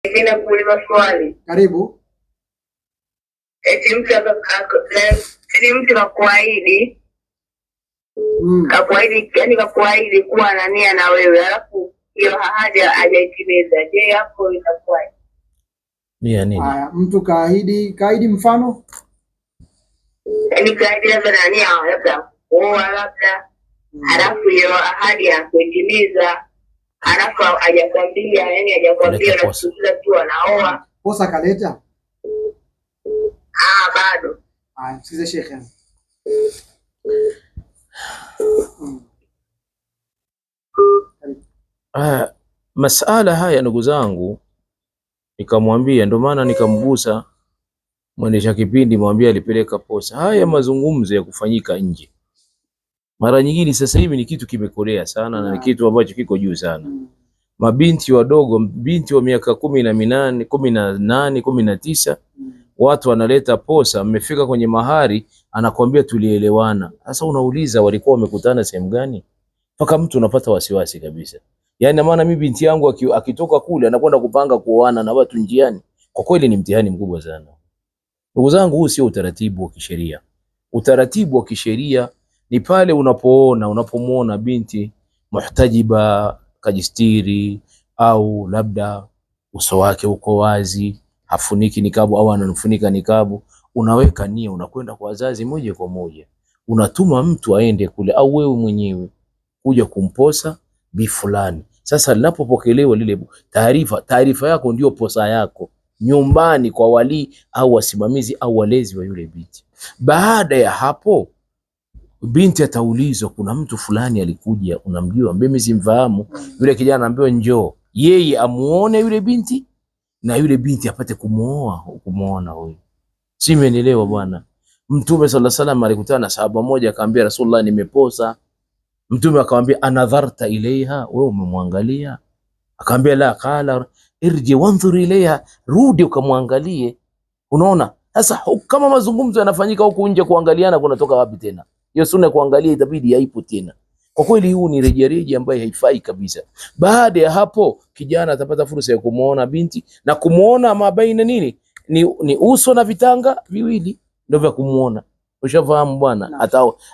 Nina kuuliza swali. Karibu. Eti mtu kakuahidi yani kakuahidi kuwa na nia na wewe, alafu hiyo ahadi hajaitimiza. Je, hapo itakuwaje? Nia nini? Haya, mtu kaahidi mfano? Yani kaahidi labda na nia labda kuoa labda, alafu hiyo ahadi hakuitimiza, alafu hajakwambia, yani hajakwambia, nasikiza tu anaoa. Posa kaleta? Bado. Msikize Sheikh. Masala haya ndugu zangu, nikamwambia, ndio maana nikamgusa mwendesha kipindi, mwambie alipeleka posa. Haya mazungumzo ya kufanyika nje mara nyingine sasa hivi ni kitu kimekolea sana na ni kitu ambacho kiko juu sana. Mabinti wadogo, binti wa miaka 18, 18, 19, watu wanaleta posa, mmefika kwenye mahari, anakuambia tulielewana. Sasa unauliza walikuwa wamekutana sehemu gani? Paka mtu unapata wasiwasi kabisa. Yaani maana mimi binti yangu akitoka kule anakwenda kupanga kuoana na watu njiani. Kwa kweli ni mtihani mkubwa sana. Ndugu zangu, huu sio utaratibu wa kisheria. Utaratibu wa kisheria ni pale unapomuona binti muhtajiba, kajistiri, au labda uso wake uko wazi, hafuniki nikabu au anafunika nikabu, unaweka nia, unakwenda kwa wazazi moja kwa moja. Unatuma mtu aende kule au wewe mwenyewe kuja kumposa bi fulani. Sasa linapopokelewa lile taarifa yako ndio posa yako nyumbani kwa wali au wasimamizi au walezi wa yule binti. Baada ya hapo binti ataulizwa, kuna mtu fulani alikuja, unamjua? Mimi simfahamu. Yule kijana anaambiwa njoo, yeye amuone yule binti na yule binti apate kumuona huyo. Si umeelewa bwana? Mtume sallallahu alaihi wasallam alikutana na sahaba moja, akamwambia Rasulullah, nimeposa. Mtume akamwambia anadharta ilaiha, wewe umemwangalia? Akamwambia la. Qala irji wanzur ilaiha, rudi ukamwangalie. Unaona sasa kama mazungumzo yanafanyika huku nje, kuangaliana kunatoka wapi tena? Hiyo sunna kuangalia itabidi haipo tena. Kwa kweli huu ni rejereje ambaye haifai kabisa. Baada ya hapo kijana atapata fursa ya kumuona binti, na kumuona mabaina nini ni uso na vitanga viwili ndio vya kumuona. Ushafahamu bwana?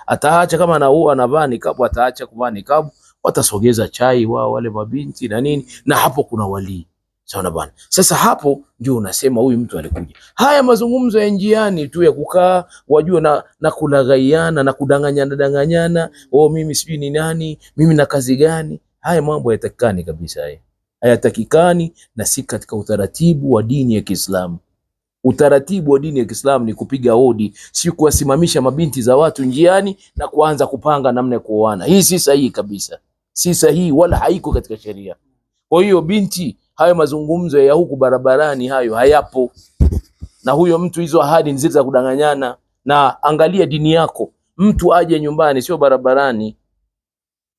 Ataacha kama anavaa nikabu, ataacha kuvaa nikabu, watasogeza chai wao wale mabinti na nini, na hapo kuna wali. Sawa bwana. Sasa hapo ndio unasema huyu mtu alikuja. Haya mazungumzo ya njiani tu ya kukaa wajua na kulaghaiana na kudanganyana, mimi sijui ni nani, mimi na kazi gani. Haya mambo hayatakikani kabisa. Haya hayatakikani na si katika utaratibu wa dini ya Kiislamu. Utaratibu wa dini ya Kiislamu ni kupiga hodi, si kuwasimamisha mabinti za watu njiani na kuanza kupanga namna ya kuoana. Hii si sahihi kabisa. Si sahihi wala haiko katika sheria. Kwa hiyo binti, hayo mazungumzo ya huku barabarani hayo hayapo. Na huyo mtu, hizo ahadi ni zile za kudanganyana. Na angalia dini yako. Mtu aje nyumbani, sio barabarani.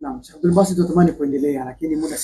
Naam, basi tutamani kuendelea lakini muda